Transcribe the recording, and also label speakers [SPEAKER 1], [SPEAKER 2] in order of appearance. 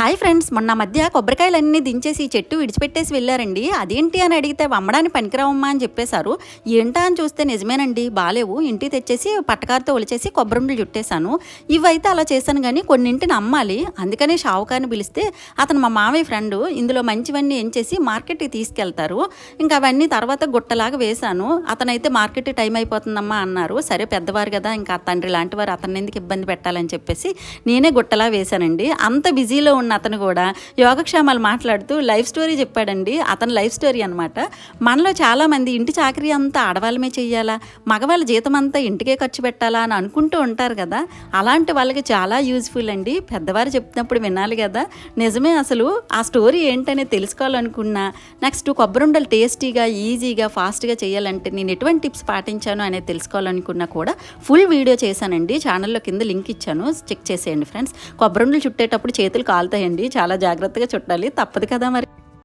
[SPEAKER 1] Hi friends, మొన్న మధ్య కొబ్బరికాయలన్నీ దించేసి ఈ చెట్టు విడిచిపెట్టేసి వెళ్ళారండి. అదేంటి అని అడిగితే అమ్మడానికి పనికిరావమ్మా అని చెప్పేశారు. ఏంటా అని చూస్తే నిజమేనండి, బాలేవు. ఇంటికి తెచ్చేసి పట్టకారుతో ఒలిచేసి కొబ్బరిండలు చుట్టేశాను. ఇవైతే అలా చేశాను కానీ కొన్నింటిని అమ్మాలి. అందుకని షావుకారిని పిలిస్తే అతను మా మామయ్య ఫ్రెండు ఇందులో మంచివన్నీ ఎంచేసి మార్కెట్కి తీసుకెళ్తారు. ఇంకా అవన్నీ తర్వాత గుట్టలాగా వేశాను. అతనైతే మార్కెట్ టైం అయిపోతుందమ్మా అన్నారు. సరే పెద్దవారు కదా, ఇంకా తండ్రి లాంటి వారు అతన్ని ఎందుకు ఇబ్బంది పెట్టాలని చెప్పేసి నేనే గుట్టలా వేశానండి. అంత బిజీలో ఉన్న అతను కూడా యోగక్షేమాలు మాట్లాడుతూ లైఫ్ స్టోరీ చెప్పాడండి. అతని లైఫ్ స్టోరీ అనమాట. మనలో చాలామంది ఇంటి చాకరీ అంతా ఆడవాళ్ళమే చెయ్యాలా, మగవాళ్ళ జీతం అంతా ఇంటికే ఖర్చు పెట్టాలా అని అనుకుంటూ ఉంటారు కదా. అలాంటి వాళ్ళకి చాలా యూజ్ఫుల్ అండి. పెద్దవారు చెప్తున్నప్పుడు వినాలి కదా. నిజమే. అసలు ఆ స్టోరీ ఏంటనే తెలుసుకోవాలనుకున్నా, నెక్స్ట్ కొబ్బరుండలు టేస్టీగా, ఈజీగా, ఫాస్ట్గా చేయాలంటే నేను ఎటువంటి టిప్స్ పాటించాను అనేది తెలుసుకోవాలనుకున్నా కూడా ఫుల్ వీడియో చేశానండి. ఛానల్లో కింద లింక్ ఇచ్చాను, చెక్ చేసేయండి ఫ్రెండ్స్. కొబ్బరుండలు చుట్టేటప్పుడు చేతులు కాలుతాయండి, చాలా జాగ్రత్తగా చుట్టాలి. తప్పదు కదా మరి.